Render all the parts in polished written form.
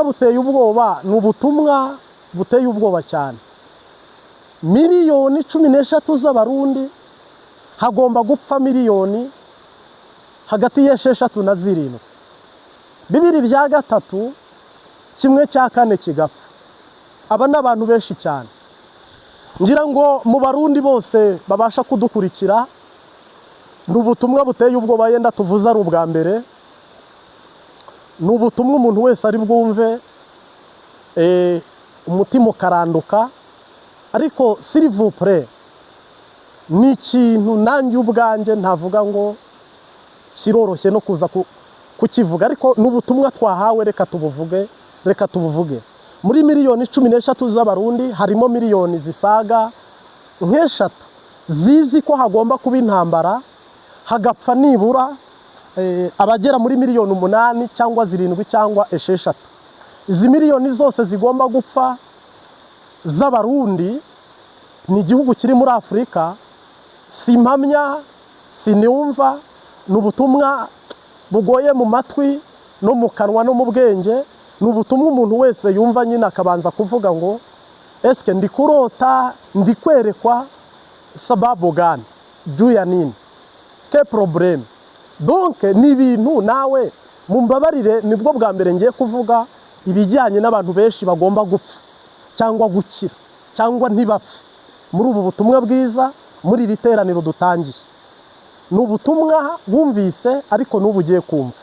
buteye ubwoba ni ubutumwa buteye ubwoba cyane. Miliyoni 13 z'abarundi hagomba gupfa miliyoni hagati y'esheshatu na zirindwi. Bibiri bya gatatu kimwe cya kane kigapfa. Aba n'abantu benshi cyane. Ngira ngo mu barundi bose babasha kudukurikira ni ubutumwa buteye ubwoba yenda tuvuza ari ubwa mbere. Ni ubutumwa umuntu wese ari bwumve umutima ukaranduka, ariko s'il vous plaît ni ikintu nanjye ubwanjye ntavuga ngo kiroroshye no kuza kukivuga, ariko n'ubutumwa twahawe reka tubuvuge. Muri miliyoni 13 z'abarundi harimo miliyoni zisaga nk'eshatu zizi ko hagomba kuba intambara, hagapfa nibura abagera muri miliyoni 8 cyangwa 7 cyangwa 6. Izi miliyoni zose zigomba gupfa z'abarundi ni igihugu kiri muri Afurika. Simpamya, sinumva, n'ubutumwa bugoye mu matwi no mu kanwa no mu bwenge. N'ubutumwa umuntu wese yumva nyine akabanza kuvuga ngo eske ndi kurota, ndi kwerekwa, sababu gani, juu ya nini, ke probleme. Donc ni ibintu nawe mumbabarire, nibwo bwa mbere ngiye kuvuga ibijyanye n'abantu benshi bagomba gupfa cyangwa gukira cyangwa ntibapfe muri ubu butumwa bwiza, muri iri teraniro dutangiye. Ni ubutumwa wumvise ariko n'ubu ugiye kumva.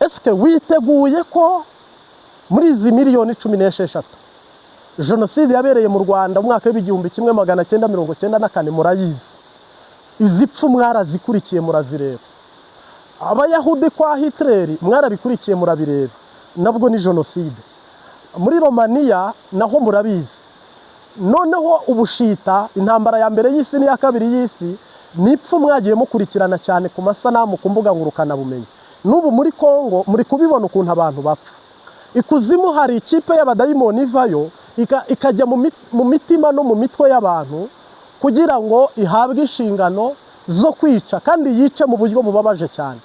Eske witeguye ko muri izi miliyoni 16 jenoside yabereye mu Rwanda mu mwaka w'igihumbi 1994 murayizi, izipfu mwarazikurikiye murazireba. Abayahudi kwa Hitler mwarabikurikiye murabireba, nabwo ni jenoside. Muri Romania naho murabizi. Noneho ubushita, intambara ya mbere y'isi n'iya kabiri y'isi, nipfu mwagiye mukurikirana cyane ku masanamu ku mbuga ngurukana bumenyi. N'ubu muri Kongo muri kubibona ukuntu abantu bapfa. Ikuzimu hari ikipe y'abadayimoni ivayo ikajya mu mitima no mu mitwe y'abantu kugira ngo ihabwe inshingano zo kwica, kandi yice mu buryo bubabaje cyane.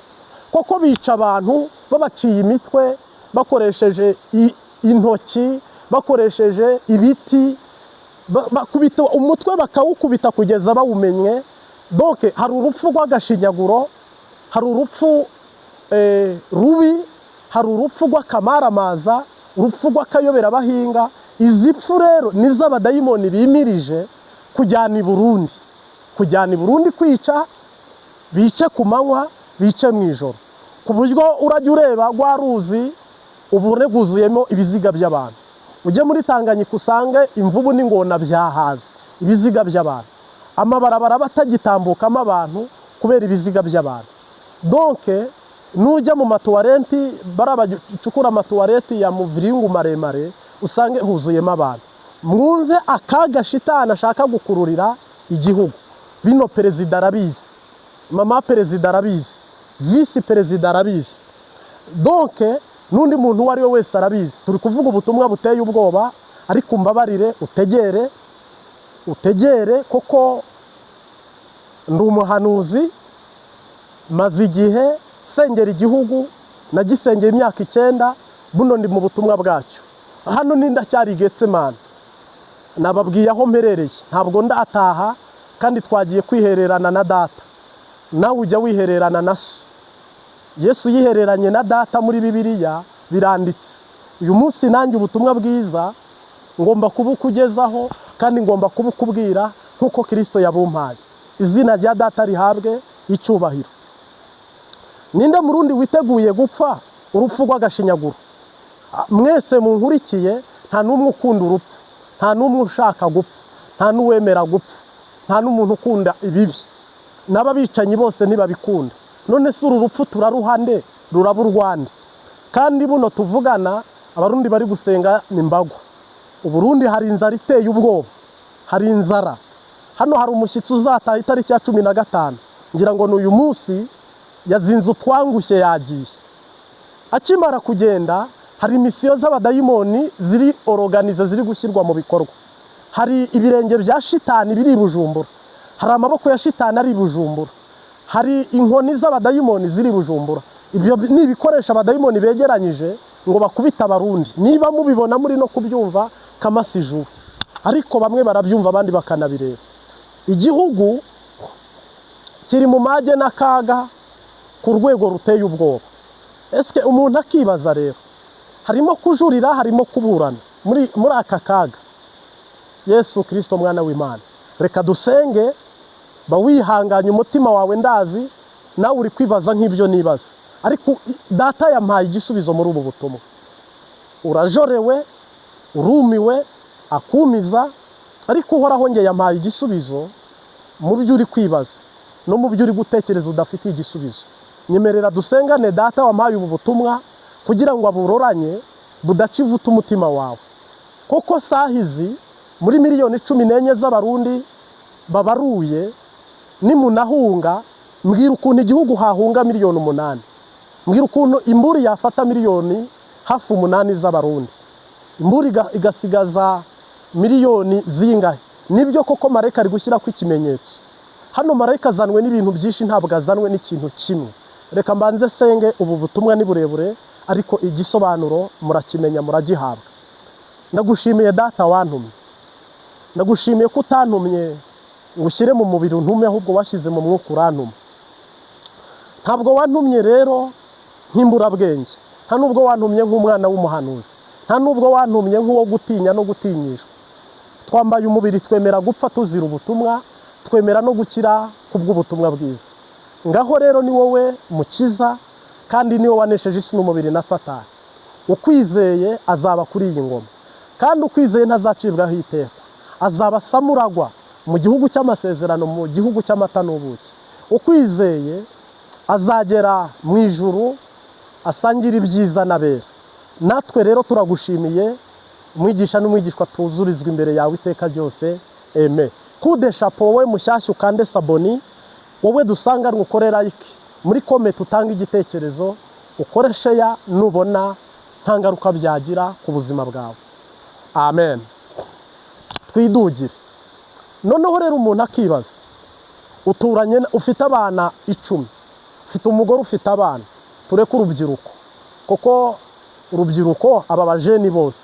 Koko bica abantu babaciye imitwe, bakoresheje intoki, bakoresheje ibiti, bakubita umutwe bakawukubita kugeza bawumenye. Donc hari urupfu rw'agashinyaguro, hari urupfu rubi, hari urupfu rw'akamaramaza, urupfu rw'akayobera bahinga. Izipfu rero niz'abadayimoni bimirije kujyana i Burundi, kwica, bice ku manywa, bice mu ijoro, ku buryo urajya ureba rwa ruzi ubone rwuzuyemo ibiziga by'abantu. Ujye muri Tanganyika usange imvubu n'ingona byahaze ibiziga by'abantu, amabarabara batagitambukamo abantu kubera ibiziga by'abantu. Donc nujya mu matuwarenti barabacukura amatuwarenti ya muviringu maremare usange huzuyemo abantu. Mwumve akaga shitani ashaka gukururira igihugu. Bino perezida arabizi, mama perezida arabizi, visi perezida arabizi, donc n'undi muntu uwo ari we wese arabizi. Turi kuvuga ubutumwa buteye ubwoba, ariko mbabarire utegere koko ndi umuhanuzi, maze igihe sengera igihugu, nagisengeye imyaka 9, buno ndi mu butumwa bwacyo. Hano nindacyari Getsemani, nababwiye aho mperereye, ntabwo ndataha, kandi twagiye kwihererana na data. Nawe ujya wihererana na so. Yesu yihereranye na data muri Bibiliya biranditse. Uyu munsi nanjye ubutumwa bwiza ngomba kubukugezaho, kandi ngomba kubukubwira nkuko Kristo yabumpaye. Izina rya data rihabwe icyubahiro. Ninde murundi witeguye gupfa urupfu rw'agashinyaguro? Mwese munkurikiye nta numwe ukunda urupfu, nta numwe ushaka gupfa, nta nuwemera gupfa, nta n'umuntu ukunda ibibi. N'ababicanyi bose ntibabikunda. None se uru rupfu turaruhande, ruraba urwande? Kandi buno tuvugana abarundi bari gusenga ni mbagwa. Uburundi hari inzara iteye ubwoba, hari inzara. Hano hari umushyitsi uzataha itariki ya 15, ngira ngo n'uyu munsi yazinze utwangushye yagiye. Akimara kugenda hari misiyo z'abadayimoni ziri organize, ziri gushyirwa mu bikorwa. Hari ibirenge bya shitani biri Bujumbura, hari amaboko ya shitani ari Bujumbura, hari inkoni z'abadayimoni ziri Bujumbura. Ibyo ni ibikoresha abadayimoni begeranyije ngo bakubita abarundi. Niba mubibona muri no kubyumva kamasiju, ariko bamwe barabyumva abandi bakanabireba. Igihugu kiri mu mage n'akaga ku rwego ruteye ubwoba. Eske umuntu akibaza rero, harimo kujurira, harimo kuburana muri aka kaga. Yesu Kristo mwana w'Imana, reka dusenge, bawihanganye umutima wawe ndazi nawe uri kwibaza nk'ibyo nibaza, ariko data yampaye igisubizo muri ubu butumwa. Urajorewe, urumiwe, akumiza, ariko uhoraho nge yampaye igisubizo mu byo uri kwibaza no mu byo uri gutekereza udafitiye igisubizo. Nyemerera dusengane data wampaye ubu butumwa kugira ngo aburoranye budaca ivuta umutima wawe. Koko sahizi muri miliyoni 14 z'abarundi babaruye, nimunahunga mbwira ukuntu igihugu hahunga miliyoni 8. Mbwira ukuntu imburi yafata miliyoni hafi 8 z'abarundi, imburi igasigaza miliyoni zingahe. Nibyo koko marayika ari gushyira ku ikimenyetso. Hano marayika azanwe n'ibintu byinshi, ntabwo azanwe n'ikintu kimwe. Reka mbanze senge, ubu butumwa ni burebure ariko igisobanuro murakimenya, muragihabwa. Ndagushimiye data wantumye, ndagushimiye ko utantumye ngo ushyire mu mubiri untume, ahubwo washyize mu mwuka urantuma. Ntabwo wantumye rero nk'imburabwenge, nta nubwo wantumye nk'umwana w'umuhanuzi, nta nubwo wantumye nk'uwo gutinya no gutinyishwa. Twambaye umubiri, twemera gupfa tuzira ubutumwa, twemera no gukira kubw'ubutumwa bwiza. Ngaho rero ni wowe mukiza, kandi ni wowe wanesheje isi n'umubiri na Satani. Ukwizeye azaba kuri iyi ngoma, kandi ukwizeye ntazacibwaho iteka, azaba samuragwa mu gihugu cy'amasezerano, mu gihugu cy'amata n'ubuki. Ukwizeye azagera mu ijuru, asangira ibyiza n'abera. Natwe rero turagushimiye umwigisha n'umwigishwa, tuzurizwa imbere yawe iteka ryose. Amen. Kudesha wowe mushyashya ukande saboni, wowe dusanga ukorera iki muri comment, utanga igitekerezo, ukoreshe ya, nubona nta ngaruka byagira ku buzima bwawe. Amen. Twidugire. Noneho rero umuntu akibaza, uturanye ufite abana 10, ufite umugore, ufite abana, tureke urubyiruko, kuko urubyiruko aba bajeni bose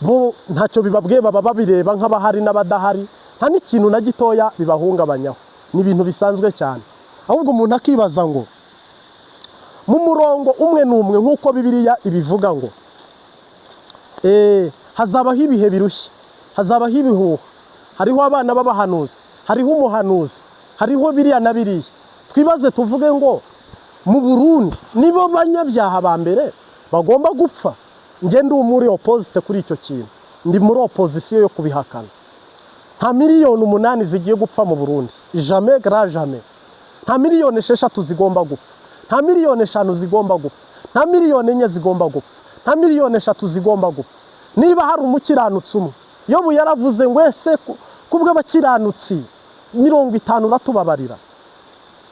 bo ntacyo bibabwiye, baba babireba nk'abahari n'abadahari, nta n'ikintu na gitoya bibahungabanyaho, ni ibintu bisanzwe cyane. Ahubwo umuntu akibaza ngo mu murongo umwe n'umwe nk'uko Bibiliya ibivuga ngo hazabaho ibihe birushye, hazabaho ibihuha, hariho abana b'abahanuzi, hariho umuhanuzi, hariho biriya na biriya. Twibaze tuvuge ngo mu Burundi nibo banyabyaha ba mbere bagomba gupfa. Nge ndi muri opposite kuri icyo kintu, ndi muri opposition yo kubihakana. Nta miliyoni 8 zigiye gupfa mu Burundi, jamais grand jamais. Nta miliyoni 6 zigomba gupfa, nta miliyoni 5 zigomba gupfa, nta miliyoni 4 zigomba gupfa, nta miliyoni 3 zigomba gupfa. Niba hari umukiranutsi umwe, Yobu yaravuze ngo ese kubw'abakiranutsi 50 ratubabarira.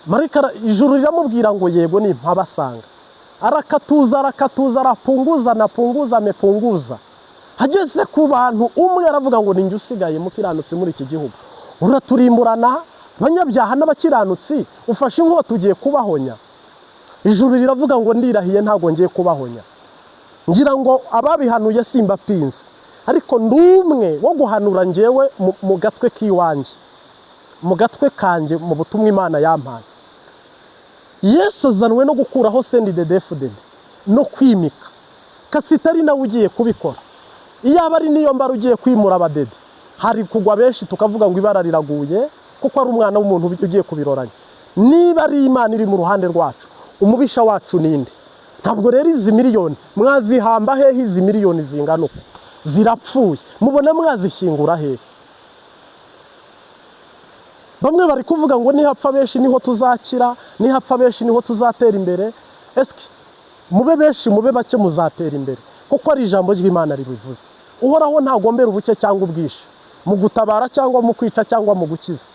Marika ijuru riramubwira ngo yego ni mpabasanga. Arakatuza, arapunguza, napunguza, mepunguza. Hageze ku bantu umwe aravuga ngo ninjye usigaye mukiranutsi muri iki gihugu. Uraturimburana abanyabyaha n'abakiranutsi, ufashe inkota tugiye kubahonya. Ijuru riravuga ngo ndirahiye ntago ngiye kubahonya. Ngira ngo ababihanuye simba pinzi, ariko ndumwe wo guhanura ngewe mu gatwe kiwanje, mu gatwe kanje, mu butumwa Imana yampaye. Yesu azanwe no gukuraho sendi de defudede no kwimika. Kasitari nawe ugiye kubikora. Iyo abari niyo mbara ugiye kwimura abadede, hari kugwa benshi tukavuga ngo ibara riraguye, kuko ari umwana w'umuntu ugiye kubiroranya. Niba ari Imana iri mu ruhande rwacu, umubisha wacu ninde? Ntabwo rero izi miliyoni mwazihamba hehe? Izi miliyoni zingana uko zirapfuye, mubona mwazishyingura hehe? Bamwe bari kuvuga ngo nihapfa benshi niho tuzakira, nihapfa benshi niho tuzatera imbere. Eske mube benshi mube bake muzatera imbere, kuko ari ijambo ry'Imana ribivuze. Uhoraho ntagombera ubuke cyangwa ubwinshi, mu gutabara cyangwa mu kwica cyangwa mu gukiza.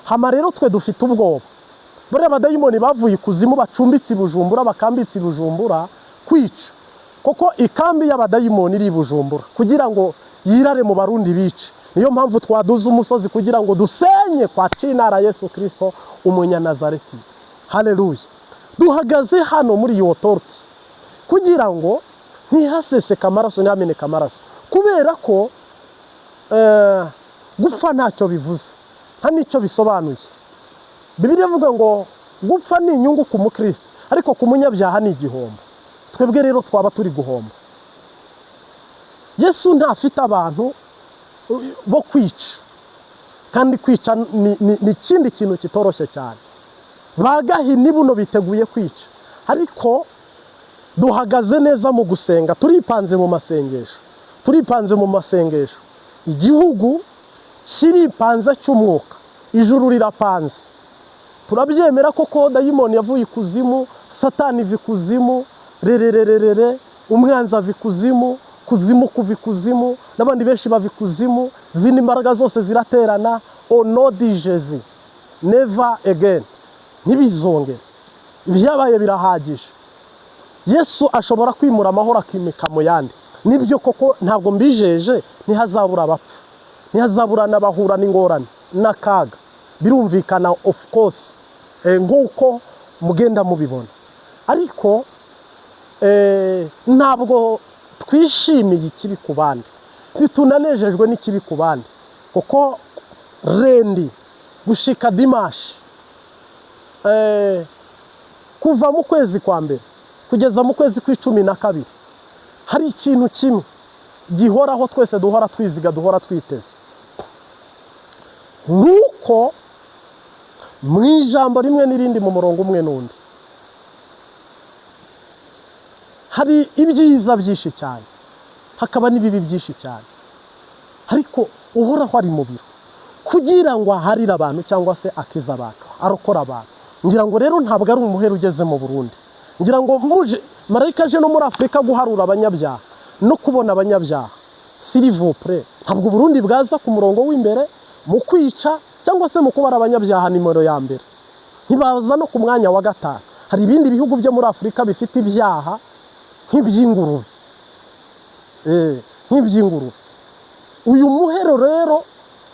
Hama rero twe dufite ubwoba. Buriya abadayimoni bavuye ikuzimu bacumbitse i Bujumbura, bakambitse i Bujumbura kwica, kuko ikambi y'abadayimoni iri i Bujumbura kugira ngo yirare mu Barundi bice. Niyo mpamvu twaduza umusozi kugira ngo dusenye kwa cinara Yesu Kristo umunyanazareti. Haleluya. Duhagaze hano muri iyo authority kugira ngo ntihaseseka amaraso, ntihameneka amaraso, kubera ko gupfa ntacyo bivuze, nta n'icyo bisobanuye. Bibiliya ivuga ngo gupfa ni inyungu ku mukristo, ariko ku munyabyaha ni igihombo. Twebwe rero twaba turi guhomba. Yesu ntafite abantu bo kwica, kandi kwica ni ikindi kintu kitoroshye cyane. Bagahini buno biteguye kwica, ariko duhagaze neza mu gusenga, turipanze mu masengesho, turipanze mu masengesho. Igihugu kiripanze cy'umwuka, ijuru rirapanze. Turabyemera koko dayimoni yavuye ikuzimu, satani iva ikuzimu, rerererere, umwanzi ava ikuzimu, kuzimu kuva ikuzimu, n'abandi benshi bava ikuzimu, zindi mbaraga zose ziraterana. Au nom de Jésus, never again, ntibizongere. Ibyabaye birahagije. Yesu ashobora kwimura amahoro akimika mu yandi. Nibyo koko, ntabwo mbijeje ntihazabura abapfa, ntihazabura n'abahura n'ingorane n'akaga, birumvikana of course, nk'uko mugenda mubibona. Ariko ntabwo twishimiye ikibi ku bandi, ntitunanejejwe n'ikibi ku bandi, kuko rendi gushika dimashi, kuva mu kwezi kwa mbere kugeza mu kwezi kwa12, hari ikintu kimwe gihoraho twese duhora twiziga, duhora twiteze. Nuko mu ijambo rimwe n'irindi mu murongo umwe n'undi hari ibyiza byinshi cyane, hakaba n'ibibi byinshi cyane, ariko uhoraho ari mu biro kugira ngo aharire abantu cyangwa se akize abantu, arokora abantu. Ngira ngo rero ntabwo ari umuhero ugeze mu Burundi. Ngira ngo marayika aje no muri Afurika guharura abanyabyaha no kubona abanyabyaha, s'il vous plaît, ntabwo Burundi bwaza ku murongo w'imbere mu kwica cyangwa se mu kubara abanyabyaha nimero ya mbere, ntibaza no ku mwanya wa gatanu. Hari ibindi bihugu byo muri Afurika bifite ibyaha nk'iby'ingurube, nk'iby'ingurube. Uyu muhero rero,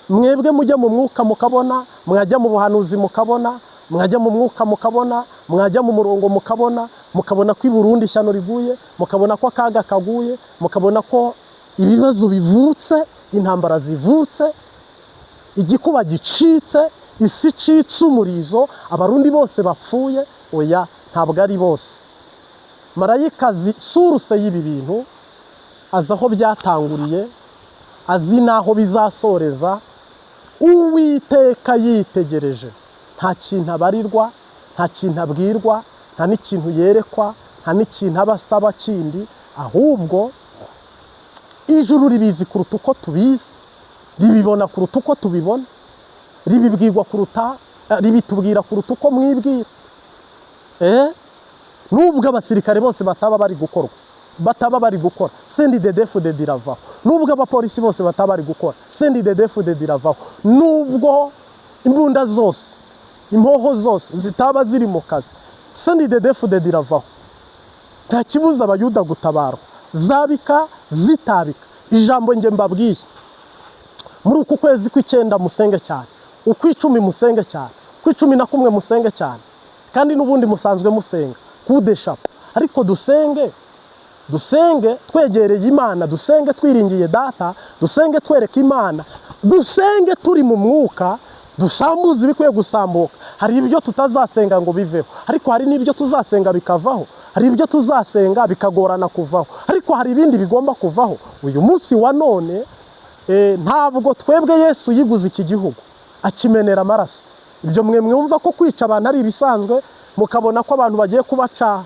mwebwe mujya mu mwuka mukabona, mwajya mu buhanuzi mukabona, mwajya mu mwuka mukabona, mwajya mu murongo mukabona, mukabona ko i Burundi ishyano riguye, mukabona ko akaga kaguye, mukabona ko ibibazo bivutse, intambara zivutse, igikuba gicitse, isi icitse umurizo, abarundi bose bapfuye. Oya, ntabwo ari bose. Marayika suruse y'ibi bintu, azi aho byatanguriye, azi n'aho bizasoreza. Uwiteka yitegereje, nta kintu abarirwa, nta kintu abwirwa, nta n'ikintu yerekwa, nta n'ikintu abasaba kindi, ahubwo ijuru ribizi kuruta uko tubizi, ribibona kuruta uko tubibona, ribitubwira kuruta uko mwibwira. Nubwo abasirikare bose bataba bari gukora, sendi de defu de diravaho. Nubwo abapolisi bose bataba bari gukora, sendi de defu de diravaho. Nubwo imbunda zose, impoho zose zitaba ziri mu kazi, sendi de defu de diravaho. Nta kibuza abayuda gutabarwa, zabika zitabika. Ijambo nge mbabwiye, muri uku kwezi kw'icyenda musenge cyane, ukw'icumi musenge cyane, ukw'11 musenge cyane, kandi n'ubundi musanzwe musenga kudeshapa. Ariko dusenge twegereye Imana, dusenge twiringiye Data, dusenge twereka Imana, dusenge turi mu mwuka, dusambuze ibikwiye gusambuka. Hari ibyo tutazasenga ngo biveho, ariko hari n'ibyo tuzasenga bikavaho. Hari ibyo tuzasenga bikagorana kuvaho, ariko hari ibindi bigomba kuvaho. Uyu munsi wa none ntabwo twebwe Yesu yiguze iki gihugu akimenera amaraso. Ibyo mwe mwumva ko kwica abantu ari ibisanzwe, mukabona ko abantu bagiye kubaca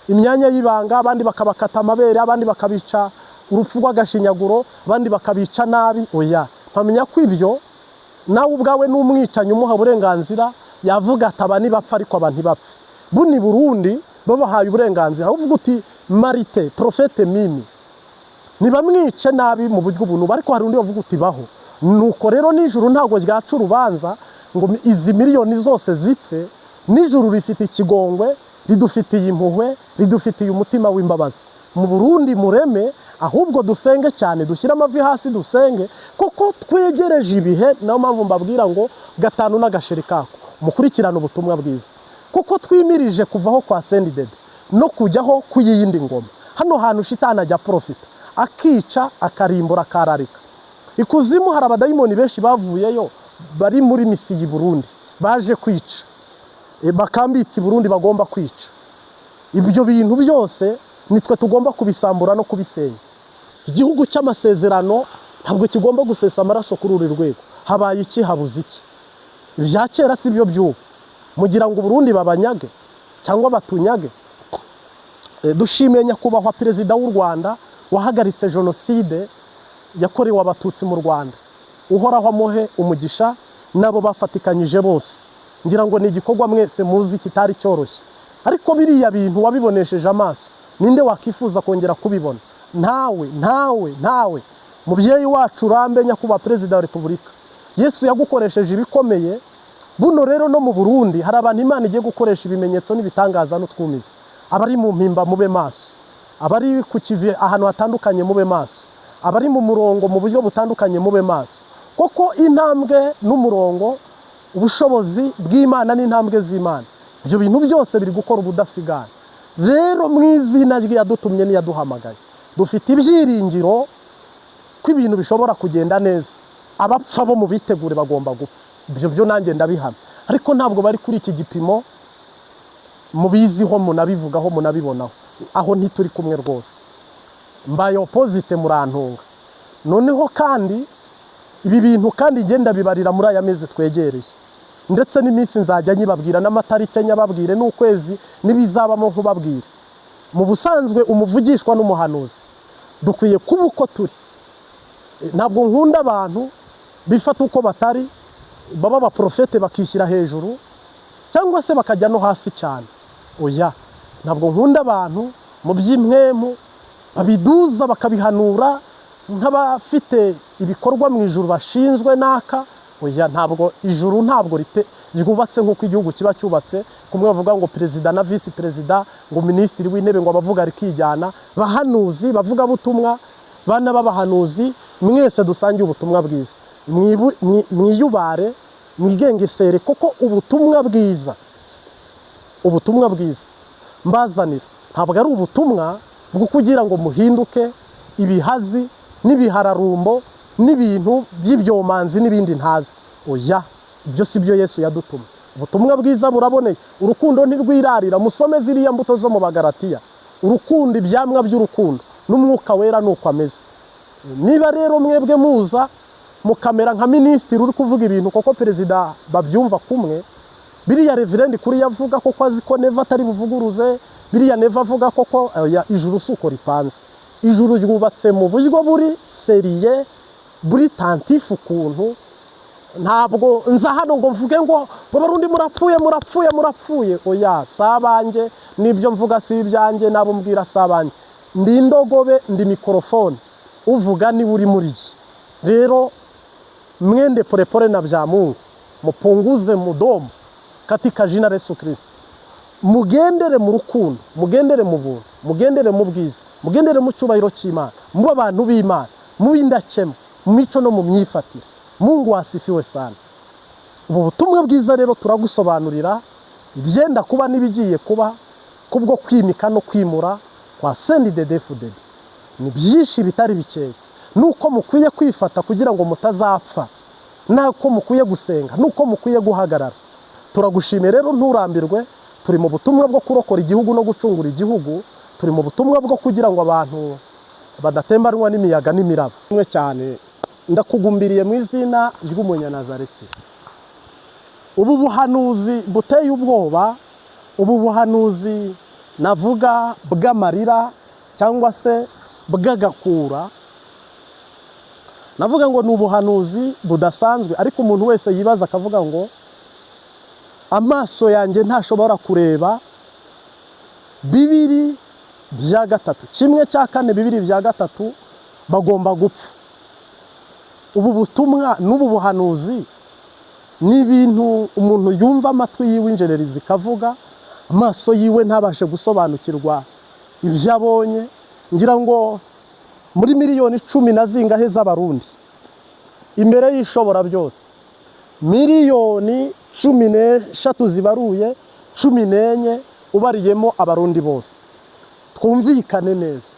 imyanya y'ibanga, abandi bakabakata amabere, abandi bakabica urupfu rw'agashinyaguro, abandi bakabica nabi. Oya, mpamenya ko ibyo nawe ubwawe n'umwicanyi umuha uburenganzira, yavuga ataba nibapfa ariko abantu ntibapfe. Buni Burundi babahaye uburenganzira, uvuga uti Marite Profete Mimi nibamwice nabi mu buryo buntu, ariko hari undi wavuga uti baho. Nuko rero nijuru ntabwo ryaca urubanza ngo izi miliyoni zose zipfe. Nijuru rifite ikigongwe, ridufitiye impuhwe, ridufitiye umutima w'imbabazi. Mu Burundi mureme, ahubwo dusenge cyane, dushyire amavi hasi dusenge, kuko twegereje ibihe. Nayo mpamvu mbabwira ngo gatanu n'agasheri kako mukurikirana ubutumwa bwiza, kuko twimirije kuvaho kwa Sendidede no kujyaho kuyindi ngoma. hano hantu shitani ajya profita akica akarimbura akararika. Ikuzimu hari abadayimoni benshi bavuyeyo bari muri misi y'u Burundi baje kwica, bakambitse i Burundi bagomba kwica. Ibyo bintu byose nitwe tugomba kubisambura no kubisenya. Igihugu cy'amasezerano ntabwo kigomba gusesa amaraso kuri uri rwego. Habaye iki? Habuze iki? Ibya kera si byo by'ubu. Mugira ngo Burundi babanyage cyangwa batunyage? Dushimiye nyakubahwa perezida w'u Rwanda wahagaritse jenoside yakorewe abatutsi mu Rwanda. Uhoraho amuhe umugisha nabo bafatikanyije bose. Ngira ngo ni igikorwa mwese muzi kitari cyoroshye. Ariko biriya bintu wabibonesheje amaso, ninde wakifuza kongera kubibona? Ntawe. Mubyeyi wacu urambe nyakubahwa perezida wa Repubulika, Yesu yagukoresheje ibikomeye. Buno rero no mu Burundi hari abantu Imana igiye gukoresha ibimenyetso n'ibitangaza n'utwumiza. Abari mu mpimba mube maso, abari ku kivi ahantu hatandukanye mube maso, abari mu murongo mu buryo butandukanye mube maso. Koko intambwe n'umurongo, ubushobozi bw'Imana n'intambwe z'Imana, ibyo bintu byose biri gukora ubudasigana. Rero mu izina ry'Iyadutumye n'iyaduhamagaye dufite ibyiringiro ko ibintu bishobora kugenda neza. Abapfa bo mu bitegure bagomba gupfa, ibyo byo nanjye ndabihamya. Ariko ntabwo bari kuri iki gipimo mubiziho, munabivugaho, munabibonaho. Aho ntituri kumwe rwose, mbaye opposite murantunga. Noneho kandi ibi bintu kandi ngenda bibarira muri aya mezi twegereye, ndetse n'iminsi nzajya nyibabwira n'amatariki nyababwire n'ukwezi n'ibizabamo nkubabwire. Mu busanzwe umuvugishwa n'umuhanuzi dukwiye kuba uko turi. Ntabwo nkunda abantu bifata uko batari, baba abaprofete bakishyira hejuru cyangwa se bakajya no hasi cyane. Oya, ntabwo nkunda abantu mu by'imwemu babiduza bakabihanura nk'abafite ibikorwa mu ijuru bashinzwe naka. Oya, ntabwo ijuru ntabwo ryubatse nk'uko igihugu kiba cyubatse. Kumwe bavuga ngo perezida na visi perezida, ngo minisitiri w'intebe, ngo abavuga rikijyana. Bahanuzi, bavuga butumwa, bana b'abahanuzi, mwese dusangiye ubutumwa bwiza. Mwiyubare, mwigengesere, koko ubutumwa bwiza mbazanira ntabwo ari ubutumwa bwo kugira ngo muhinduke ibihazi n'ibihararumbo n'ibintu by'ibyomanzi n'ibindi ntazi. Oya, ibyo si byo Yesu yadutumye. Ubutumwa bwiza buraboneye. Urukundo ntirwirarira. Musome ziriya mbuto zo mu Bagalatiya. Urukundo, ibyamwa by'urukundo n'umwuka wera nuko ameze. Niba rero mwebwe muza mukamera nka minisitiri uri kuvuga ibintu koko perezida babyumva kumwe, biriya reverend kuri yavuga koko azi ko neva atari buvuguruze, biriya neva avuga koko ijuru suko ripanze. Ijuru ryubatse mu buryo buri seriye, buri tantifu ukuntu. Ntabwo nza hano ngo mvuge ngo Barundi murapfuye. Oya, sabanjye nibyo mvuga si ibyanjye, nabo mbwira sabanjye. Ndi indogobe, ndi mikrofone, uvuga ni uri muri iki. Rero mwende polepole na bya Mungu, mupunguze mudomo katika jina la Yesu Kristo. Mugendere mu rukundo, mugendere mu buntu, mugendere mu bwiza, mugendere mu cyubahiro cy'Imana, mu abantu b'Imana, mu bindakema, mu mico no mu myifatire. Mungu asifiwe sana. Ubu butumwa bwiza rero turagusobanurira ibyenda kuba nibigiye kuba kubwo kwimika no kwimura kwa CNDD-FDD. Ni byinshi bitari bikeye. Nuko mukwiye kwifata kugira ngo mutazapfa, nako mukwiye gusenga, nuko mukwiye guhagarara. Turagushimira rero, nturambirwe. Turi mu butumwa bwo kurokora igihugu no gucungura igihugu. Turi mu butumwa bwo kugira ngo abantu badatembanwa n'imiyaga n'imiraba. Mwe cyane ndakugumbiriye mu izina ry'Umunyanazareti. Ubu buhanuzi buteye ubwoba, ubu buhanuzi navuga bw'amarira cyangwa se bw'agakura, navuga ngo ni ubuhanuzi budasanzwe. Ariko umuntu wese yibaza akavuga ngo amaso yanjye ntashobora kureba 2/3, 1/4 2/3 bagomba gupfa. Ubu butumwa n'ubu buhanuzi ni ibintu umuntu yumva amatwi yiwe injereri zikavuga, amaso yiwe ntabashe gusobanukirwa ibyo abonye. Ngira ngo muri miliyoni 10 na zingahe z'Abarundi, imbere y'ishobora byose, miliyoni 13 zibaruye, 14 ubariyemo Abarundi bose. Twumvikane neza,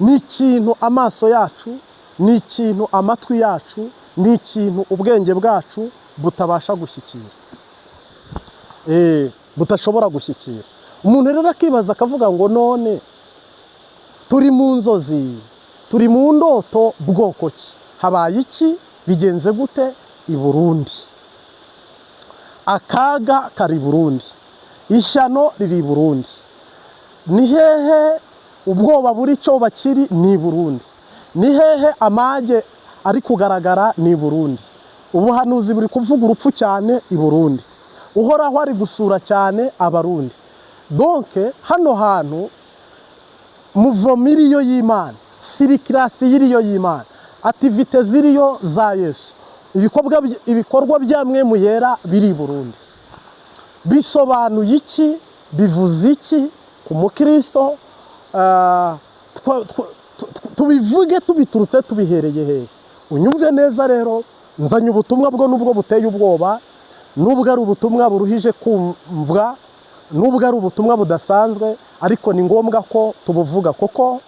ni ikintu amaso yacu, ni ikintu amatwi yacu, ni ikintu ubwenge bwacu butabasha gushyikira, butashobora gushyikira. Umuntu rero akibaza akavuga ngo none turi mu nzozi, turi mu ndoto bwoko ki? Habaye iki? Bigenze gute i Burundi? Akaga kari Burundi, ishyano riri Burundi, ni hehe ubwoba buri cyo bakiri? Ni Burundi. Ni hehe amage ari kugaragara? Ni Burundi. Ubuhanuzi buri kuvuga urupfu cyane i Burundi, uhoraho ari gusura cyane abarundi. Donke hano hantu muvomiriyo y'Imana, sirikirasi y'iriyo y'Imana, ativite ziriyo za Yesu, ibikorwa byamwe mu yera biri Burundi. Bisobanuye iki? Bivuze iki ku mukristo? Tubivuge tubiturutse tubihereye hehe? Unyumve neza rero, nzanye ubutumwa bwo nubwo buteye ubwoba, nubwo ari ubutumwa buruhije kumvwa, nubwo ari ubutumwa budasanzwe, ariko ni ngombwa ko tubuvuga, kuko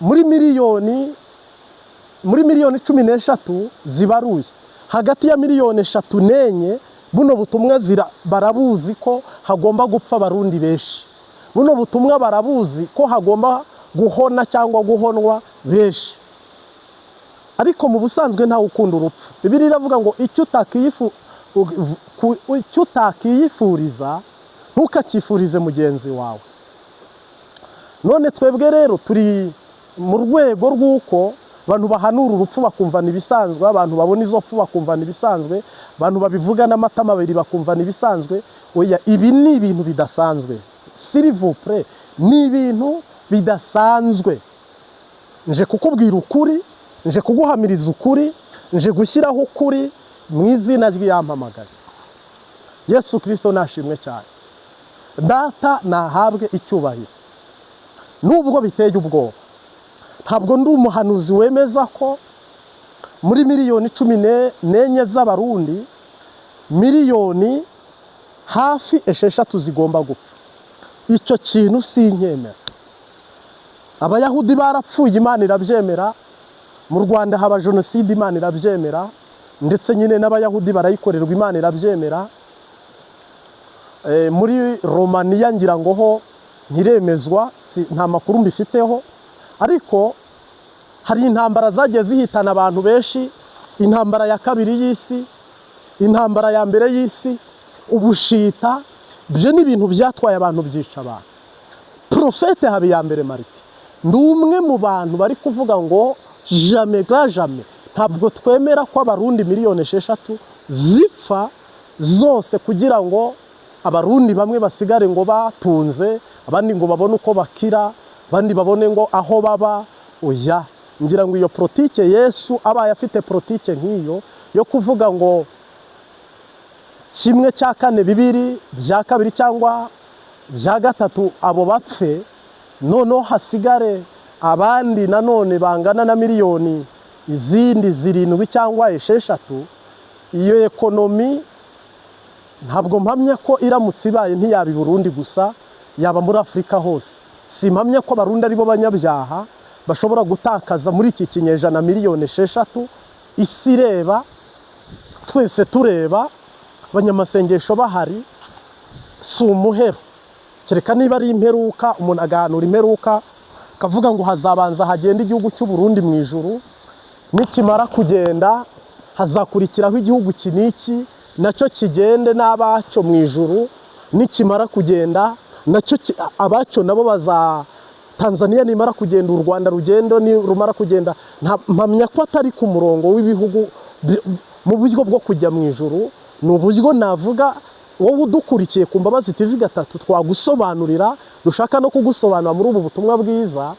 muri miliyoni 13 zibaruye, hagati ya miliyoni 3 n'enye buno butumwa barabuzi ko hagomba gupfa abarundi benshi. Buno butumwa barabuzi ko hagomba guhona cyangwa guhonwa benshi. Ariko mu busanzwe nta ukunda urupfu. Bibiliya iravuga ngo icyo utakiyifuriza ntukakifurize mugenzi wawe. None twebwe rero turi mu rwego rw'uko abantu bahanura urupfu bakumva nibisanzwe, abantu babona izo pfu bakumva nibisanzwe, abantu babivuga n'amatama abiri bakumva nibisanzwe. Oya, ibi ni ibintu bidasanzwe, s'il vous plaît, ni ibintu bidasanzwe. Nje kukubwira ukuri, nje kuguhamiriza ukuri, nje gushyiraho ukuri mu izina ry'Iyampamagaye. Yesu Kristo nashimwe cyane, data nahabwe icyubahiro. Nubwo biteye ubwoba, ntabwo ndi umuhanuzi wemeza ko muri miliyoni 14 z'abarundi miliyoni hafi 6 zigomba gupfa. Icyo kintu sinkemera. Abayahudi barapfuye, Imana irabyemera. Mu Rwanda haba jenoside, Imana irabyemera, ndetse nyine n'abayahudi barayikorerwa, Imana irabyemera. Muri Romania ngira ngo ho ntiremezwa, nta makuru mbifiteho, ariko hari intambara zagiye zihitana abantu benshi. Intambara ya kabiri y'isi, intambara ya mbere y'isi, ubushita, byo ni ibintu byatwaye abantu, byica abantu. Profete Habiyambere Marite ndi umwe mu bantu bari kuvuga ngo jamais jamais ntabwo twemera ko abarundi miliyoni 6 zipfa zose kugira ngo abarundi bamwe basigare ngo batunze, abandi ngo babone uko bakira, abandi babone ngo aho baba. Oya, ngira ngo iyo politike Yesu abaye afite politike nk'iyo yo kuvuga ngo 1/4 bibiri bya kabiri cyangwa bya gatatu abo bapfe, noneho hasigare abandi nanone bangana na miliyoni izindi 7 cyangwa 6, iyo ekonomi ntabwo mpamya ko iramutse ibaye ntiyaba i Burundi gusa, yaba muri Afurika hose. Simpamya ko abarundi ari bo banyabyaha bashobora gutakaza muri iki kinyejana miliyoni 6. Isi ireba, twese tureba, abanyamasengesho bahari, si umuhero. Kereka niba ari imperuka, umuntu agahanura imperuka kavuga ngo hazabanza hagenda igihugu cy'u Burundi mu ijuru, nikimara kugenda hazakurikiraho igihugu kiniki nacyo kigende n'abacyo mu ijuru, nikimara kugenda nacyo abacyo nabo baza. Tanzania nimara kugenda, u Rwanda rugendo ni rumara kugenda. Mpamya ko atari ku murongo w'ibihugu mu buryo bwo kujya mu ijuru. Ni uburyo navuga wowe udukurikiye ku Mbabazi TV 3 twagusobanurira, dushaka no kugusobanura muri ubu butumwa bwiza.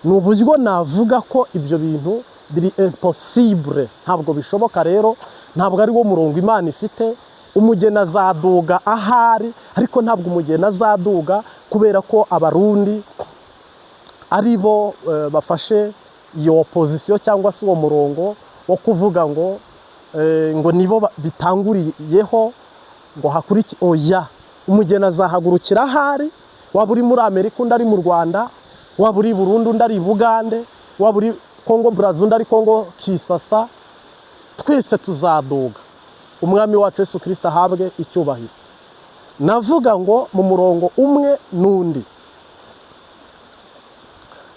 Ni uburyo navuga ko ibyo bintu biri impossible, ntabwo bishoboka. Rero ntabwo ari wo murongo Imana ifite. Umugeni azaduga ahari, ariko ntabwo umugeni azaduga kubera ko abarundi ari bo bafashe iyo opposition cyangwa se uwo murongo wo kuvuga ngo nibo bitanguriyeho ngo hakuriki. Oya, umugeni azahagurukira ahari, waba uri muri Amerika undi ari mu Rwanda, waba uri Burundi undi ari Bugande, waba uri Kongo Brazza undi ari Kongo Kisasa, twese tuzaduga. Umwami wacu Yesu Kristo ahabwe icyubahiro. Navuga ngo mu murongo umwe n'undi,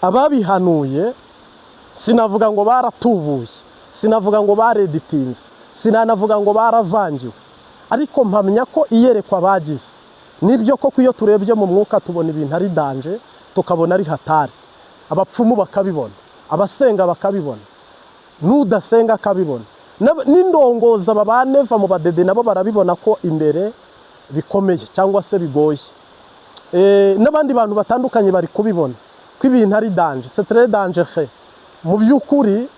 ababihanuye sinavuga ngo baratubuye, sinavuga ngo bareditinze, sinanavuga ngo baravangiwe, ariko mpamya ko iyerekwa bagize nibyo koko iyo turebye mu mwuka tubona ibintu ari danje, tukabona ari hatari. Abapfumu bakabibona, abasenga bakabibona, n'udasenga akabibona, n'indongoza babaneva mu badede nabo barabibona ko imbere bikomeye cyangwa se bigoye. N'abandi bantu batandukanye bari kubibona ko ibintu ari danje, c'est très dangereux. Mu by'ukuri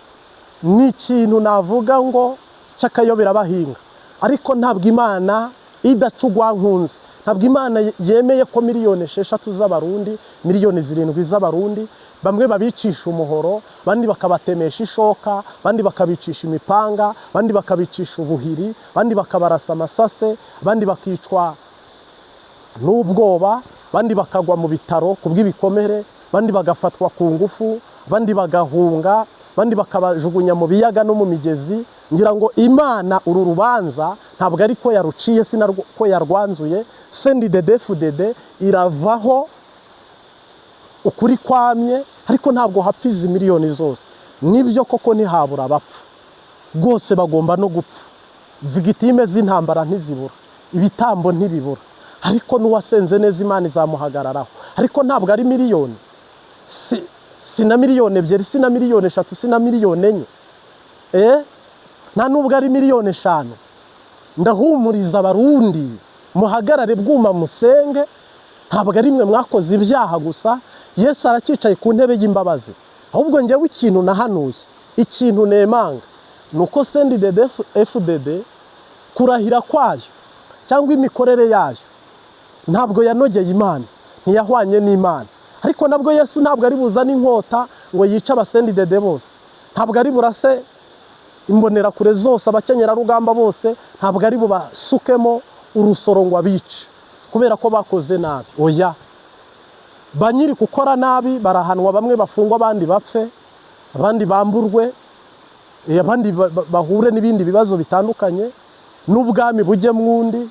ni ikintu navuga ngo cy'akayobera bahinga, ariko ntabwo Imana idacugwa nkunze, ntabwo Imana yemeye ko miliyoni 6 z'abarundi, miliyoni 7 z'abarundi bamwe babicisha umuhoro, bandi bakabatemesha ishoka, bandi bakabicisha imipanga, bandi bakabicisha ubuhiri, bandi bakabarasa amasase, bandi bakicwa n'ubwoba, bandi bakagwa mu bitaro kubw'ibikomere, bandi bagafatwa ku ngufu, bandi bagahunga, bandi bakabajugunya mu biyaga no mu migezi. Ngira ngo Imana uru rubanza ntabwo ari ko yaruciye, ko yarwanzuye, CNDD-FDD iravaho ukuri kwamye, ariko ntabwo hapfa izi miliyoni zose. Nibyo koko ntihabura abapfa, rwose bagomba no gupfa, victime z'intambara ntizibura, ibitambo ntibibura, ariko n'uwasenze neza Imana izamuhagararaho. Ariko ntabwo ari miliyoni, sina miliyoni 2, sina miliyoni 3, sina miliyoni 4, nta nubwo ari miliyoni 5. Ndahumuriza abarundi, muhagarare bwuma musenge, ntabwo ari mwe mwakoze ibyaha gusa. Yesu arakicaye ku ntebe y'imbabazi. Ahubwo njyewe ikintu nahanuye, ikintu nemanga, nuko CNDD-FDD kurahira kwayo cyangwa imikorere yayo ntabwo yanogeye Imana, ntiyahwanye n'Imana. Ariko nabwo Yesu ntabwo ari buzana inkota ngo yice abasendidede bose, ntabwo ari burase imbonera kure zose, abakenyera rugamba bose, ntabwo ari bubasukemo urusoro ngo abice kubera ko bakoze nabi. Oya, banyiri gukora nabi barahanwa, bamwe bafungwa, abandi bapfe, abandi bamburwe, abandi bahure n'ibindi bibazo bitandukanye, n'ubwami bujye mwundi,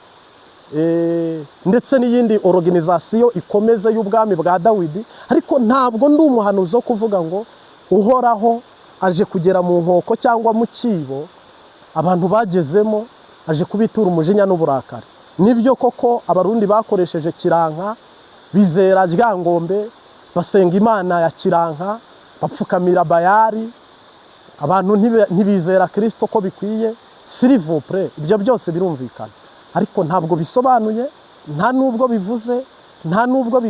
ndetse n'iyindi organization ikomeze y'ubwami bwa Dawidi. Ariko ntabwo ndi umuhanuzi wo kuvuga ngo Uhoraho aje kugera mu nkoko cyangwa mu kibo abantu bagezemo aje kubitura umujinya n'uburakari. Nibyo koko abarundi bakoresheje kiranka, bizera Ryangombe, basenga Imana ya kiranka, bapfukamira Bayari, abantu ntibizera Kristo ko bikwiye. S'il vous plaît, ibyo byose birumvikana, ariko ntabwo bisobanuye, nta nubwo bivuze, nta nubwo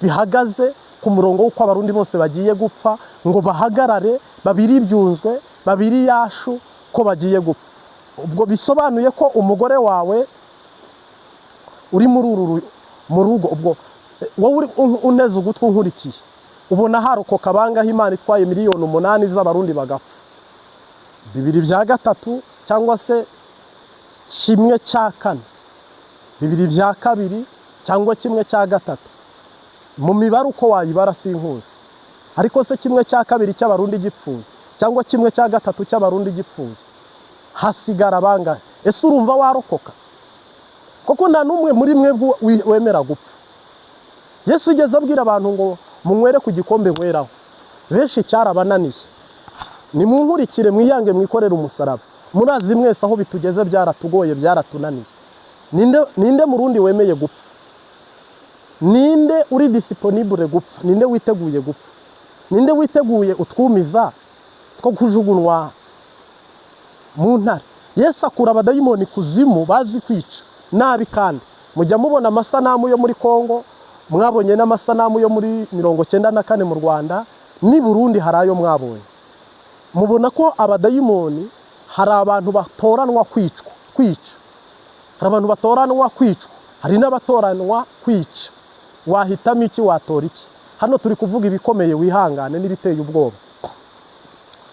bihagaze ku murongo w'uko abarundi bose bagiye gupfa ngo bahagarare babiri byunzwe, babiri yashu ko bagiye gupfa. Ubwo bisobanuye ko umugore wawe uri mu rugo, ubwo wowe uneze ugutwi unkurikiye, ubona harokoka bangahe Imana itwaye miliyoni 8 z'abarundi bagapfa? 2/3 cyangwa se 1/4, 2/2 cyangwa 1/3. Mu mibare uko wayibara sinkuzi, ariko se 1/2 cy'abarundi gipfuye cyangwa 1/3 cy'abarundi gipfuye, hasigara bangahe? Ese urumva warokoka? Koko nta numwe muri mwe wemera gupfa. Yesu ugeze abwira abantu ngo munywere ku gikombe nkweraho, benshi cyarabananiye. Ni munkurikire mwiyange mwikorera umusaraba. Murazi mwese aho bitugeze byaratugoye, byaratunaniye. Ninde murundi wemeye gupfa? Ninde uri disponible gupfa? Ninde witeguye gupfa? Ninde witeguye utwumiza two kujugunwa mu ntare? Yesu akura abadayimoni kuzimu bazi kwica nabi. Kandi mujya mubona amasanamu yo muri Kongo, mwabonye n'amasanamu yo muri 94 mu Rwanda, ni Burundi harayo mwabonye. Mubona ko abadayimoni hari abantu batoranwa kwica, hari abantu batoranwa kwicwa, hari n'abatoranwa kwica. Wahitamo iki? Watora iki? Hano turi kuvuga ibikomeye, wihangane n'ibiteye ubwoba.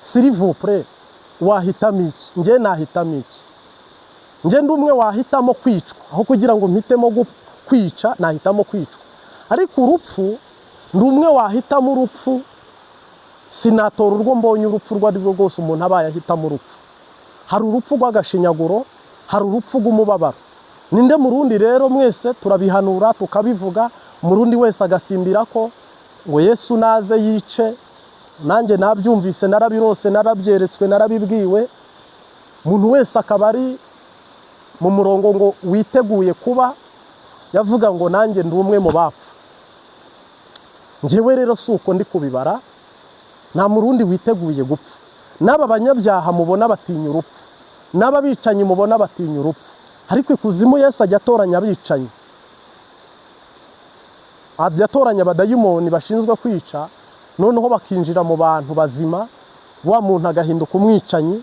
S'il vous plaît, wahitamo iki? Nge nahitamo iki? Nge ndi umwe wahitamo kwicwa aho kugira ngo mpitemo kwica, nahitamo kwicwa. Ariko urupfu ndi umwe wahitamo urupfu, sinatora urwo mbonye urupfu rwo ari rwo rwose umuntu abaye ahitamo urupfu. Hari urupfu rw'agashinyaguro, hari urupfu rw'umubabaro. Ninde murundi rero mwese turabihanura tukabivuga, murundi wese agasimbira ko ngo Yesu naze yice. Nanjye nabyumvise, narabirose, narabyeretswe, narabibwiwe. Umuntu wese akaba ari mu murongo ngo witeguye kuba yavuga ngo nanjye ndi umwe mu bapfu. Njyewe rero suko ndi kubibara, nta murundi witeguye gupfa. N'aba banyabyaha mubona batinya urupfu, n'aba bicanyi mubona batinya urupfu, ariko ikuzimu Yesu ajya atoranya abicanyi, ajya atoranya abadayimoni bashinzwe kwica, noneho bakinjira mu bantu bazima, wa muntu agahinduka umwicanyi,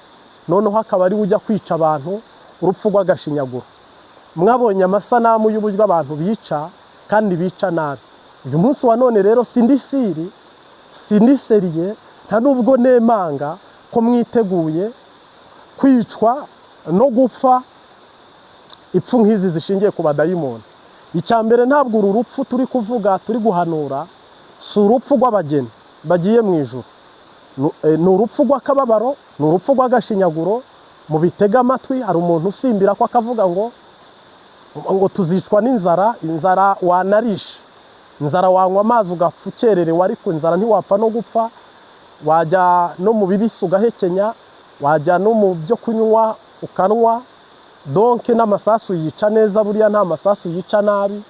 noneho akaba ari ujya kwica abantu urupfu rw'agashinyaguro. Mwabonye amasanamu y'uburyo abantu bica kandi bica nabi. Uyu munsi wa none rero sindi siri, sindi seriye, nta nubwo nemanga ko mwiteguye kwicwa no gupfa ipfu nk'izi zishingiye ku badayimoni. Icya mbere, ntabwo uru rupfu turi kuvuga, turi guhanura, si urupfu rw'abageni bagiye mu ijuru. Ni urupfu rw'akababaro, ni urupfu rw'agashinyaguro. Mu bitega amatwi, hari umuntu usimbira ko akavuga ngo tuzicwa n'inzara. Inzara wanarisha, inzara wanywa amazi ugapfa ukererewe, ariko inzara ntiwapfa no gupfa. Wajya no mu bibisi ugahekenya, wajya no mu byo kunywa ukanwa. Donke n'amasasu yica neza, buriya nta masasu yica nabi.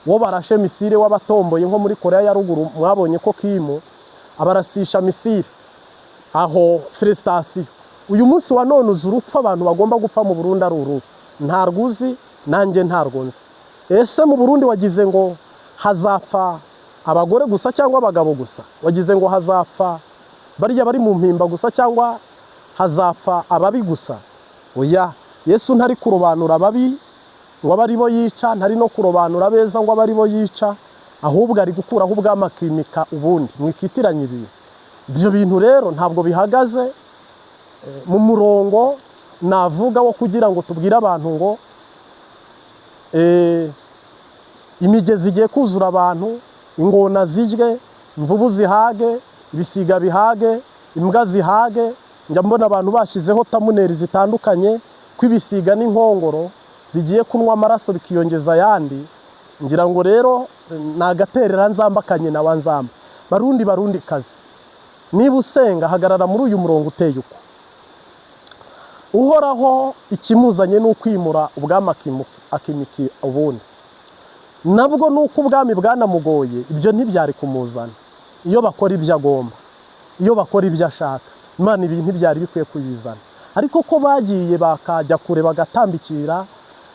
Wo barashe misire w'abatomboye nko muri Korea ya ruguru, mwabonye ko Kim abarasisha misire aho Felicitation. Uyu munsi wa none uzi urupfu abantu bagomba gupfa mu Burundi ari uruhu, nta rwuzi, nanjye nta rwonzi. Ese mu Burundi wagize ngo hazapfa abagore gusa cyangwa abagabo gusa? Wagize ngo hazapfa bariya bari mu mpimba gusa cyangwa hazapfa ababi gusa? Oya, Yesu ntari kurobanura ababi ngo abari bo yica, ntari no kurobanura abeza ngo abari bo yica, ahubwo ari gukuraho ubwamakimika ubundi mwikitiranye ibintu. Ibyo bintu rero ntabwo bihagaze mu murongo navuga wo kugira ngo tubwire abantu ngo imigezi igiye kuzura abantu, ingona zirye, imvubu zihage, ibisiga bihage, imbwa zihage. Njya mbona abantu bashyizeho tamuneri zitandukanye ko ibisiga n'inkongoro bigiye kunywa amaraso bikiyongeza ayandi. Ngira ngo rero nagaterera nzambakanye na wanzamba. Barundi kazi, niba usenga hagarara muri uyu murongo uteye uko. Uhoraho ikimuzanye ni ukwimura ubwamakimiki ubundi. Nabwo nuko ubwami bwanamugoye, ibyo ntibyari kumuzana. Iyo bakora ibyo agomba, iyo bakora ibyo ashaka, Imana ibintu ntibyari bikwiye kuyizana. Ariko ko bagiye bakajya kure bagatambikira,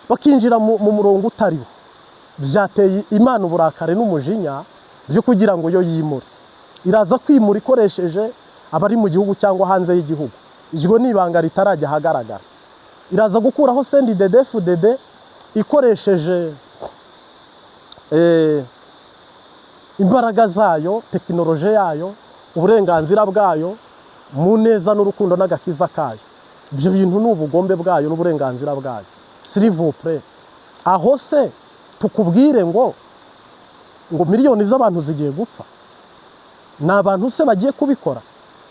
bakinjira mu murongo utariho, byateye Imana uburakare n'umujinya byo kugira ngo yo yimure. Iraza kwimura ikoresheje abari mu gihugu cyangwa hanze y'igihugu. Iryo ni ibanga ritarajya hagaragara. Iraza gukuraho CNDD-FDD ikoresheje imbaraga zayo, tekinoloji yayo, uburenganzira bwayo, mu neza n'urukundo n'agakiza kayo. Ibyo bintu ni ubugombe bwayo n'uburenganzira bwayo. S'il vous plaît, aho se tukubwire ngo miliyoni z'abantu zigiye gupfa? Ni abantu se bagiye kubikora?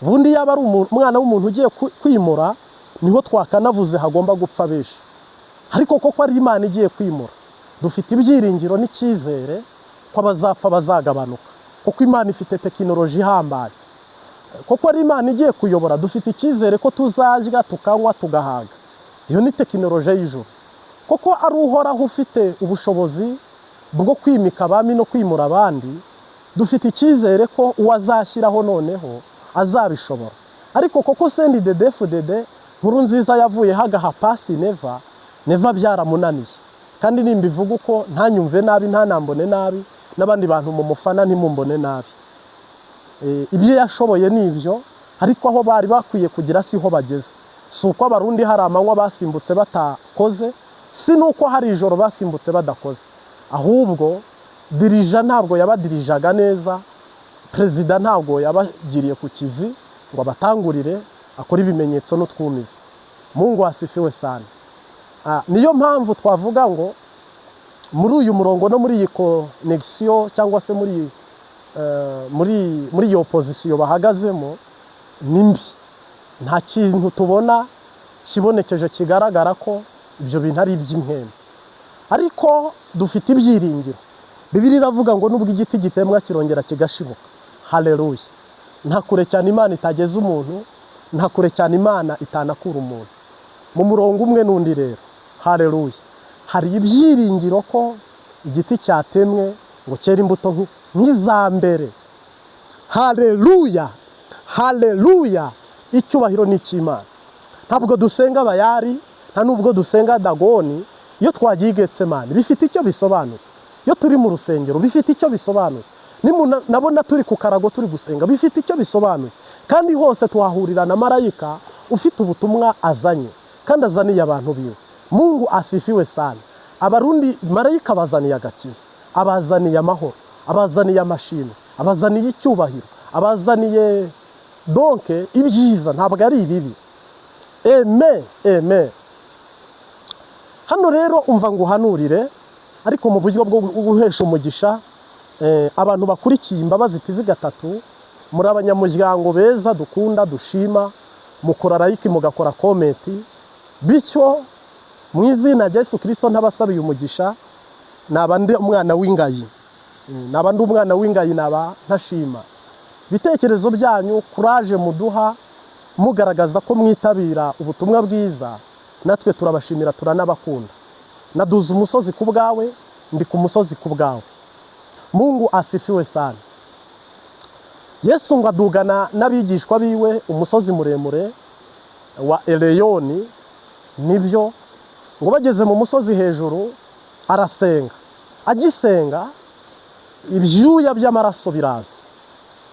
Ubundi yaba ari umwana w'umuntu ugiye kwimura, niho twakanavuze hagomba gupfa benshi. Ariko koko ari Imana igiye kwimura, dufite ibyiringiro n'icyizere ko abazapfa bazagabanuka, kuko Imana ifite tekinoloji ihambaye. Koko ari Imana igiye kuyobora, dufite icyizere ko tuzarya tukanywa tugahaga. Iyo ni tekinoloji y'ijuru. Koko ari Uhoraho ufite ubushobozi bwo kwimika abami no kwimura abandi, dufite icyizere ko uwazashyiraho noneho azabishobora. Ariko koko CNDD-FDD Nkurunziza yavuye hagaha pasi neva byaramunaniye. Kandi nimbivuga uko ntanyumve nabi, ntanambone nabi, n'abandi bantu mu mufana ntimumbone nabi. Ibyo yashoboye nibyo, ariko aho bari bakwiye kugira siho bageze. Si uko abarundi hari amanywa basimbutse batakoze, si nuko hari ijoro basimbutse badakoze. Ahubwo dirija ntabwo yabadirijaga neza, perezida ntabwo yabagiriye ku kivi ngo abatangurire akora ibimenyetso n'utwumizi. Mungu asifiwe sana. Niyo mpamvu twavuga ngo muri uyu murongo no muri iyi connection cyangwa se muri muri iyo pozisiyo bahagazemo ni mbi. Nta kintu tubona kibonekeje kigaragara ko ibyo bintu ari iby'impembe, ariko dufite ibyiringiro. Bibiliya iravuga ngo nubwo igiti gitemwa kirongera kigashibuka. Haleluya! Nta kure cyane Imana itageza umuntu, nta kure cyane Imana itanakura umuntu. Mu murongo umwe n'undi rero, haleluya, hari ibyiringiro ko igiti cyatemwe ngo cyera imbuto nk'iza mbere. Haleluya! Haleluya! Icyubahiro ni icy'Imana. Ntabwo dusenga Bayali, nta nubwo dusenga Dagoni. Iyo twagiye i Getsemani bifite icyo bisobanura. Iyo turi mu rusengero bifite icyo bisobanura. Nabona turi ku karago turi gusenga bifite icyo bisobanura. Kandi hose tuhahurira na marayika ufite ubutumwa azanye, kandi azaniye abantu biwe. Mungu asifiwe sana. Abarundi marayika bazaniye agakiza, abazaniye amahoro, abazaniye amashimwe, abazaniye icyubahiro, abazaniye donke ibyiza, ntabwo ari ibibi. Amen, amen. Hano rero umva ngo uhanurire, ariko mu buryo bwo guhesha umugisha abantu bakurikiye Imbabazi TV 3, muri abanyamuryango beza dukunda dushima, mukora like mugakora comment, bityo mu izina rya Yesu Kristo ntabasabiye umugisha. Nabandi umwana w'ingayi, nabandi umwana w'ingayi, naba ntashima bitekerezo byanyu, courage muduha mugaragaza ko mwitabira ubutumwa bwiza. Natwe turabashimira, turanabakunda. Naduze umusozi ku bwawe, ndi ku musozi ku bwawe. Mungu asifiwe sana. Yesu ngo adugana n'abigishwa biwe umusozi muremure wa Eleyoni. Nibyo ngo bageze mu musozi hejuru arasenga. Agisenga ibyuya by'amaraso biraza.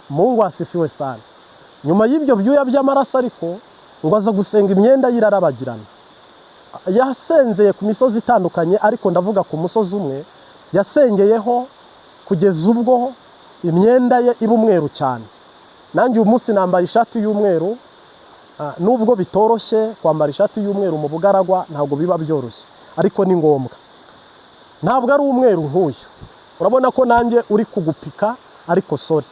Mungu asifiwe sana. Nyuma y'ibyo byuya by'amaraso ariko ngo aza gusenga imyenda y'irarabagirana. Yasenzeye ku misozi itandukanye, ariko ndavuga ku musozi umwe yasengeyeho kugeza ubwo imyenda ye iba umweru cyane. Nanjye uyu munsi nambaye ishati y'umweru, nubwo bitoroshye kwambara ishati y'umweru mu bugaragwa, ntabwo biba byoroshye, ariko ni ngombwa. Ntabwo ari umweru nk'uyu, urabona ko nanjye uri kugupika, ariko sorry.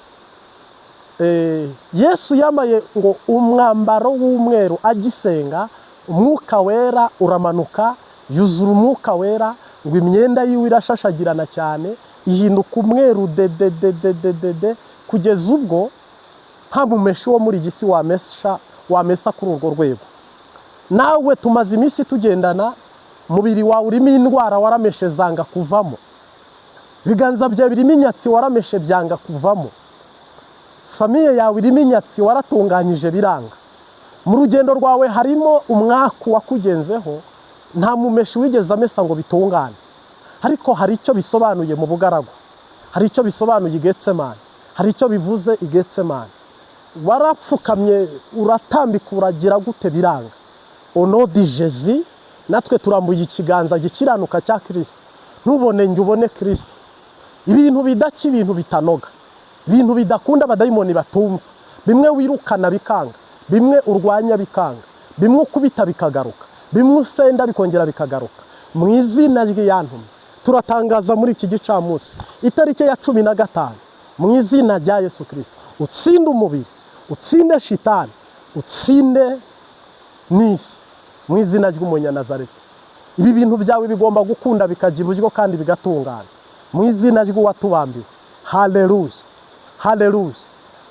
Yesu yamaye ngo umwambaro w'umweru agisenga, umwuka wera uramanuka, yuzura umwuka wera, ngo imyenda yiwe irashashagirana cyane, ihinduka umweru de kugeza ubwo nta mumeshi wo muri gisi wamesa kuri urwo rwego. Nawe tumaze iminsi tugendana, mubiri wawe urimo indwara warameshe zanga kuvamo, biganza byawe birimo inyatsi warameshe byanga kuvamo, famiye yawe irimo inyatsi waratunganyije biranga. Mu rugendo rwawe harimo umwaku wakugenzeho, nta mumeshi wigeze amesa ngo bitungane. Ariko hari icyo bisobanuye mu bugaragwa, hari icyo bisobanuye i Getsemani, hari icyo bivuze i Getsemani. Warapfukamye uratambika uragira gute biranga. Ono di Jésus, natwe turambuye ikiganza gikiranuka cya Kristo. Ntubone njye ubone Kristo. Ibintu bidaki, ibintu bitanoga, ibintu bidakunda abadayimoni batumva, bimwe wirukana bikanga, bimwe urwanya bikanga, bimwe ukubita bikagaruka, bimwe usenda bikongera bikagaruka. Mu izina ry'Yantumye turatangaza muri iki gicamunsi itariki ya 15, mu izina rya Yesu Kristo, utsinde umubiri, utsinde shitani, utsinde n'isi, mu izina ry'Umunyanazareti. Ibi bintu byawe bigomba gukunda bikajya iburyo kandi bigatungana, mu izina ry'uwatubambiwe. Haleluya, haleluya.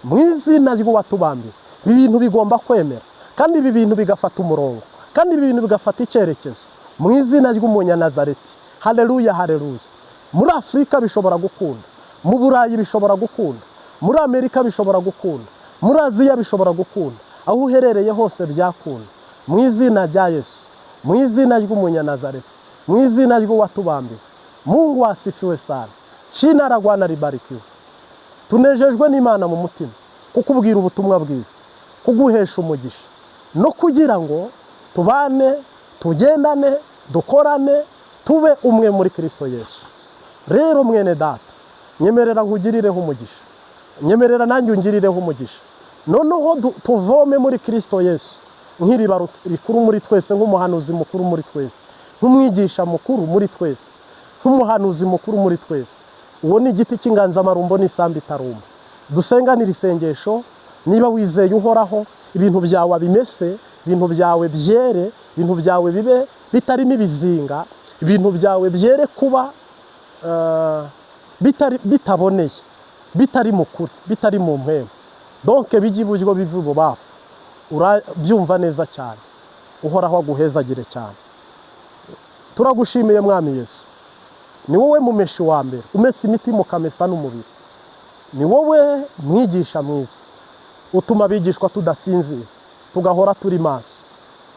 Mu izina ry'uwatubambiwe ibi bintu bigomba kwemera, kandi ibi bintu bigafata umurongo, kandi ibi bintu bigafata icyerekezo, mu izina ry'Umunyanazareti. Haleluya, haleluya. Muri Afurika bishobora gukunda, mu Burayi bishobora gukunda, muri Amerika bishobora gukunda, muri Aziya bishobora gukunda, aho uherereye hose byakunda, mu izina rya Yesu, mu izina ry'Umunyanazareti, mu izina ry'uwatubambiwe. Mungu asifiwe sana. China ragwana libarikiwe. Tunejejwe n'Imana mu mutima kukubwira ubutumwa bwiza, kuguhesha umugisha, no kugira ngo tubane, tugendane, dukorane, tube umwe muri Kristo Yesu. Rero mwene data, nyemerera nkugirireho umugisha, nyemerera nanjye ungirireho umugisha. Noneho tuvome muri Kristo Yesu nk'iriba rikuru muri twese, nk'umuhanuzi mukuru muri twese, nk'umwigisha mukuru muri twese, nk'umuhanuzi mukuru muri twese. Uwo ni igiti cy'inganzamarumbo n'isambu itarumba. dusenganira isengesho. Niba wizeye uhoraho, ibintu byawe bimese, ibintu byawe byere, ibintu byawe bibe bitarimo ibizinga, ibintu byawe byere kuba bitaboneye, bitari mu kuri, bitari mu mpemu. Donc bijye iburyo bive ibubafu. Urabyumva neza cyane. Uhoraho aguhezagire cyane. Turagushimiye Mwami Yesu. Ni wowe mumeshi wa mbere, umesa imitima ukamesa n'umubiri. Ni wowe mwigisha mwiza, utuma abigishwa tudasinzira, tugahora turi maso.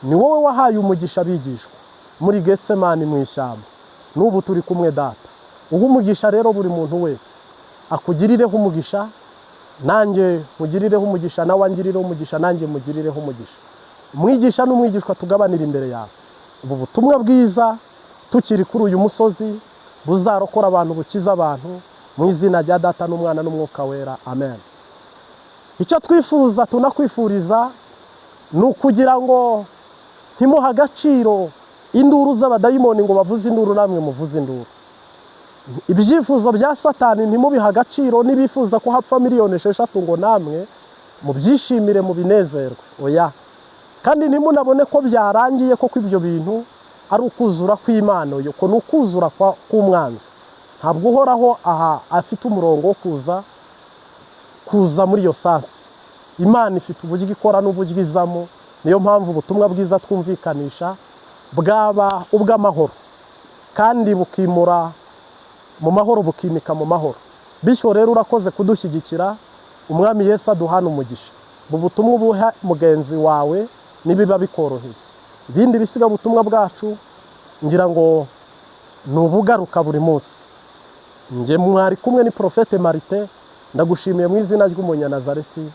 Ni wowe wahaye umugisha abigishwa muri Getsemani mu ishyamba. N'ubu turi kumwe Data. Uha umugisha rero buri muntu wese, akugirireho umugisha, nanjye mugirireho umugisha, nawe angirireho umugisha, nanjye mugirireho umugisha. Umwigisha n'umwigishwa tugabanira imbere yawe. Ubu butumwa bwiza tukiri kuri uyu musozi buzarokora abantu, bukiza abantu, mu izina rya Data n'Umwana n'Umwuka Wera, amen. Icyo twifuza tunakwifuriza ni ukugira ngo ntimuhe agaciro induru z'abadayimoni ngo bavuze induru namwe muvuze induru. Ibyifuzo bya Satani ntimubihe agaciro, nibifuza ko hapfa miliyoni 6 ngo namwe mubyishimire mubinezerwe. Oya, kandi ntimunabone ko byarangiye koko ibyo bintu ari ukuzura kw'Imana, yuko n'ukuzura k'umwanzi. Ntabwo uhoraho aha afite umurongo wo kuza muri iyo sansi. Imana ifite uburyo ikora n'uburyo izamo. Niyo mpamvu ubutumwa bwiza twumvikanisha bwaba ubw'amahoro, kandi bukimura mu mahoro, bukimika mu mahoro. Bityo rero urakoze kudushyigikira. Umwami Yesu aduhana umugisha. Mu butumwa ubuha mugenzi wawe nibiba bikoroheye. Ibindi bisiga ubutumwa bwacu ngira ngo nubugaruka buri munsi. Nge mwari kumwe ni Profete Martin. Ndagushimiye mu izina ry'Umunyanazareti.